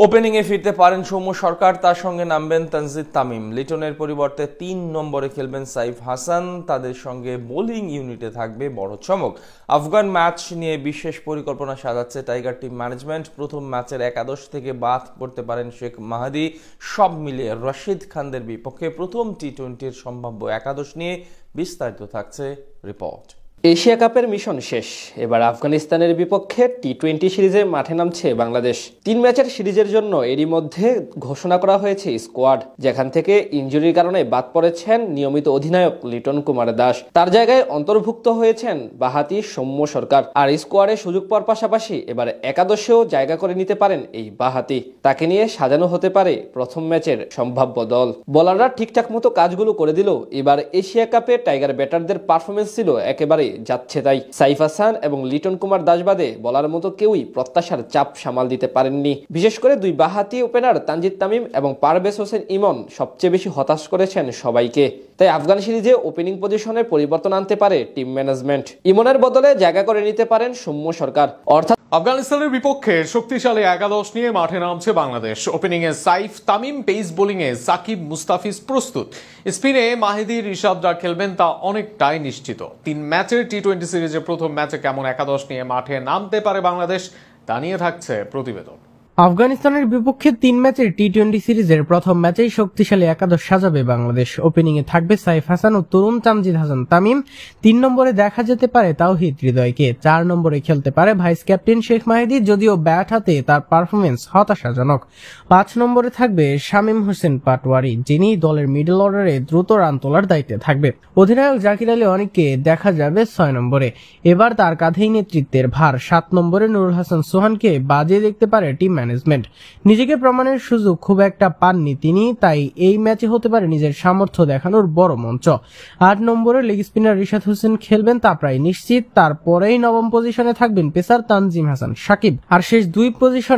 ওপেনিংয়ে ফিরতে পারেন সৌম্য সরকার, তার সঙ্গে নামবেন তানজিদ তামিম। লিটনের পরিবর্তে ৩ নম্বরে খেলবেন সাইফ হাসান। তাদের সঙ্গে বোলিং ইউনিটে থাকবে বড় চমক। আফগান ম্যাচ নিয়ে বিশেষ পরিকল্পনা সাজাচ্ছে টাইগার টিম ম্যানেজমেন্ট। প্রথম ম্যাচের একাদশ থেকে বাদ পড়তে পারেন শেখ মাহাদি। সব মিলিয়ে রশিদ খানদের বিপক্ষে প্রথম টি-20-র সম্ভাব্য একাদশ নিয়ে বিস্তারিত থাকছে রিপোর্ট। এশিয়া কাপের মিশন শেষ, এবার আফগানিস্তানের বিপক্ষে টি-20 সিরিজে মাঠে নামছে বাংলাদেশ। 3 ম্যাচের সিরিজের জন্য এরই মধ্যে ঘোষণা করা হয়েছে স্কোয়াড, যেখান থেকে ইনজুরির কারণে বাদ পড়েছেন নিয়মিত অধিনায়ক লিটন কুমার দাস। তার জায়গায় অন্তর্ভুক্ত হয়েছেন বাঁহাতি সৌম্য সরকার। আর স্কোয়াডে সুযোগ পাওয়ার পাশাপাশি এবার একাদশেও জায়গা করে নিতে পারেন এই বাঁহাতি। তাকে নিয়ে সাজানো হতে পারে প্রথম ম্যাচের সম্ভাব্য দল। বোলাররা ঠিকঠাক মতো কাজগুলো করে দিল। এবার এশিয়া কাপে টাইগার ব্যাটারদের পারফরমেন্স ছিল একেবারে যাচ্ছে তাই। সাইফ হাসান এবং লিটন কুমার দাস বাদে বলার মতো কেউই প্রত্যাশার চাপ সামাল দিতে পারেননি। বিশেষ করে দুই বাঁহাতি ওপেনার তানজিদ তামিম এবং পারভেজ হোসেন ইমন সবচেয়ে বেশি হতাশ করেছেন সবাইকে। তাই আফগান সিরিজে ওপেনিং পজিশনে পরিবর্তন আনতে পারে টিম ম্যানেজমেন্ট। ইমনের বদলে জায়গা করে নিতে পারেন সৌম্য সরকার। অর্থাৎ আফগানিস্তানের বিপক্ষে শক্তিশালী একাদশ নিয়ে মাঠে নামছে বাংলাদেশ। ওপেনিং এ সাইফ তামিম, পেস বোলিং এ সাকিব মুস্তাফিজ প্রস্তুত। স্পিনে মাহিদি ঋষভরা খেলবেন তা অনেকটাই নিশ্চিত। 3 ম্যাচের টি-20 সিরিজের প্রথম ম্যাচে কেমন একাদশ নিয়ে মাঠে নামতে পারে বাংলাদেশ, তা নিয়ে থাকছে প্রতিবেদন। আফগানিস্তানের বিপক্ষে 3 ম্যাচের টি-20 সিরিজের প্রথম ম্যাচেই শক্তিশালী একাদশ সাজাবে বাংলাদেশ। ওপেনিংয়ে থাকবে সাইফ হাসান ও তরুণ তানজিদ হাসান তামিম। 3 নম্বরে দেখা যেতে পারে তাওহিদ হৃদয়কে। 4 নম্বরে খেলতে পারে ভাইস ক্যাপ্টেন শেখ মাহিদি, যদিও ব্যাট হাতে তার পারফরমেন্স হতাশাজনক। 5 নম্বরে থাকবে শামীম হোসেন পাটোয়ারি, যিনি দলের মিডল অর্ডারে দ্রুত রান তোলার দায়িত্বে থাকবে। অধিনায়ক জাকির আলী অনেককে দেখা যাবে 6 নম্বরে। এবার তার কাঁধেই নেতৃত্বের ভার। 7 নম্বরে নুরুল হাসান সোহানকে বাজিয়ে দেখতে পারে টিম ম্যানেজমেন্ট। নিজেকে প্রমাণের সুযোগ খুব একটা পাননি তিনি, তাই এই ম্যাচে হতে পারে নিজের সামর্থ্য দেখানোর বড় মঞ্চ। 8 নম্বরে লেগ স্পিনার রিশাদ হোসেন খেলবেন তা প্রায় নিশ্চিত। তারপরেই নবম পজিশনে থাকবেন পেসার তানজিম হাসান সাকিব। আর শেষ 2 পজিশনে